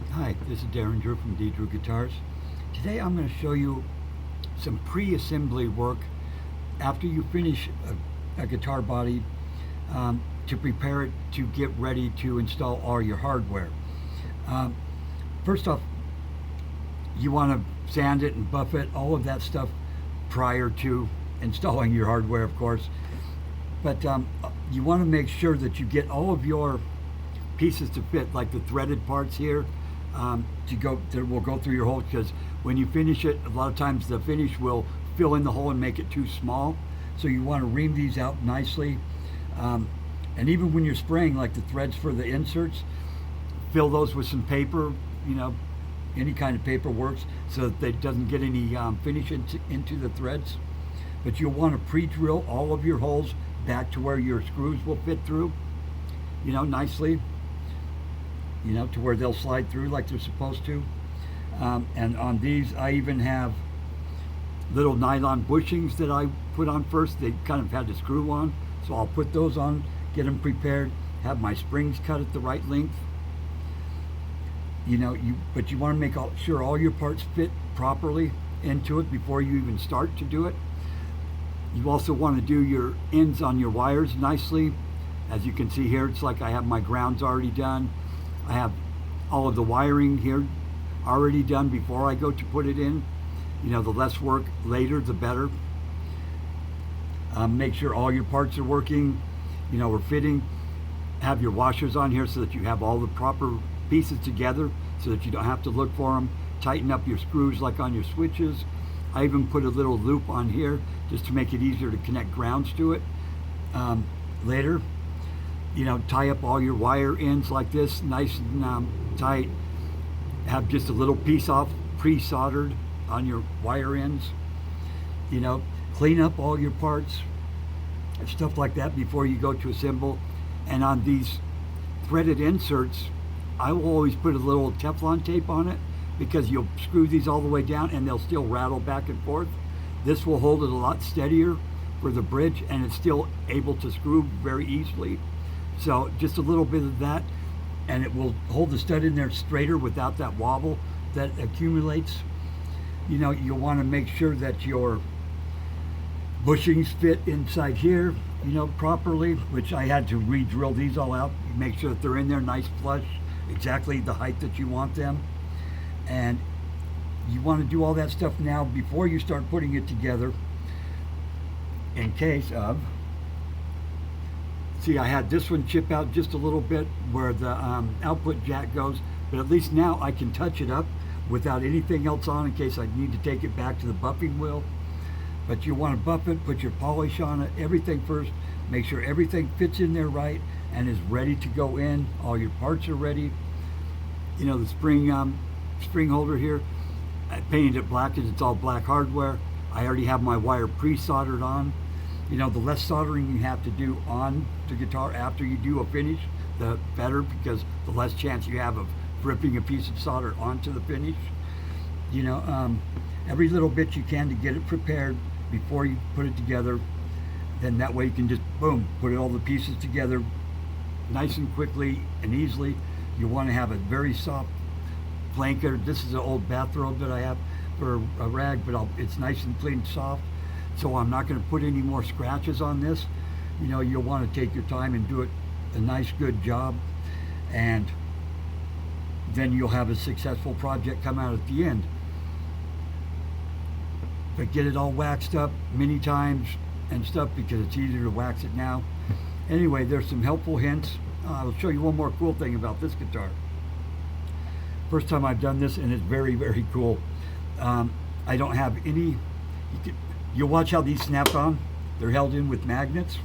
Hi, this is Darren Drew from D. Drew Guitars. Today I'm going to show you some pre-assembly work after you finish a guitar body to prepare it to get ready to install all your hardware. Um, First off, you want to sand it and buff it, all of that stuff prior to installing your hardware, of course. But you want to make sure that you get all of your pieces to fit, like the threaded parts here, that will go through your hole. Because when you finish it, a lot of times the finish will fill in the hole and make it too small. So you want to ream these out nicely. And even when you're spraying, like the threads for the inserts, fill those with some paper. Any kind of paper works, so that it doesn't get any finish into the threads. But you'll want to pre-drill all of your holes back to where your screws will fit through, nicely, to where they'll slide through like they're supposed to. And on these, I even have little nylon bushings that I put on first. They kind of had to screw on, so I'll put those on, get them prepared, have my springs cut at the right length. But you want to make sure all your parts fit properly into it before you even start to do it. You also want to do your ends on your wires nicely. As you can see here, it's like I have my grounds already done. I have all of the wiring here already done before I go to put it in. The less work later, the better. Make sure all your parts are working, are fitting. Have your washers on here so that you have all the proper pieces together so that you don't have to look for them. Tighten up your screws like on your switches. I even put a little loop on here just to make it easier to connect grounds to it later. Tie up all your wire ends like this, nice and tight. Have just a little piece off pre-soldered on your wire ends. Clean up all your parts and stuff like that before you go to assemble. And on these threaded inserts, I will always put a little Teflon tape on it, because you'll screw these all the way down and they'll still rattle back and forth. This will hold it a lot steadier for the bridge, and it's still able to screw very easily. So just a little bit of that, and it will hold the stud in there straighter without that wobble that accumulates. You'll want to make sure that your bushings fit inside here, properly, which I had to re-drill these all out. Make sure that they're in there nice flush, exactly the height that you want them. And you want to do all that stuff now before you start putting it together, in case of, see, I had this one chip out just a little bit where the output jack goes, but at least now I can touch it up without anything else on in case I need to take it back to the buffing wheel. But you want to buff it, put your polish on it, everything first, make sure everything fits in there right and is ready to go in. All your parts are ready. The spring holder here, I painted it black because it's all black hardware. I already have my wire pre-soldered on. The less soldering you have to do on the guitar after you do a finish, the better, because the less chance you have of ripping a piece of solder onto the finish. Every little bit you can to get it prepared before you put it together. Then that way you can just, boom, put all the pieces together nice and quickly and easily. You want to have a very soft blanket. This is an old bathrobe that I have for a rag, but it's nice and clean and soft, so I'm not going to put any more scratches on this. You'll want to take your time and do it a nice good job, and then you'll have a successful project come out at the end. But get it all waxed up many times and stuff, because it's easier to wax it now. Anyway, there's some helpful hints. I'll show you one more cool thing about this guitar. First time I've done this, and it's very, very cool. I don't have any, you'll watch how these snap on. They're held in with magnets,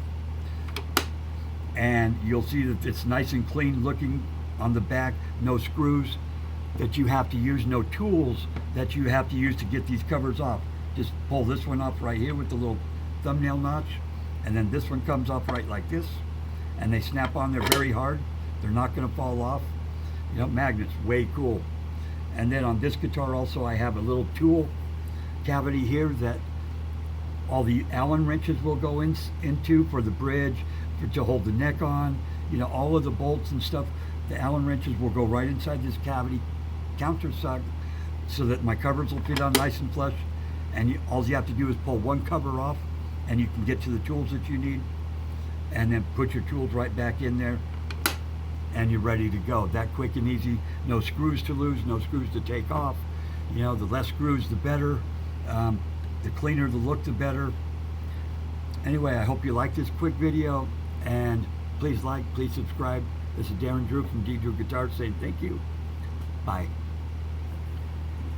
and you'll see that it's nice and clean looking on the back. No screws that you have to use, no tools that you have to use to get these covers off. Just pull this one off right here with the little thumbnail notch, and then this one comes off right like this, and they snap on there very hard. They're not going to fall off. Magnets, way cool. And then on this guitar also, I have a little tool cavity here that all the Allen wrenches will go into for the bridge, to hold the neck on. All of the bolts and stuff, the Allen wrenches will go right inside this cavity, countersunk so that my covers will fit on nice and flush. And all you have to do is pull one cover off, and you can get to the tools that you need, and then put your tools right back in there, and you're ready to go. That quick and easy. No screws to lose, no screws to take off. You know, the less screws, the better. The cleaner the look, the better. Anyway, I hope you like this quick video, and please like, please subscribe. This is Darren Drew from D. Drew Guitars saying thank you. Bye.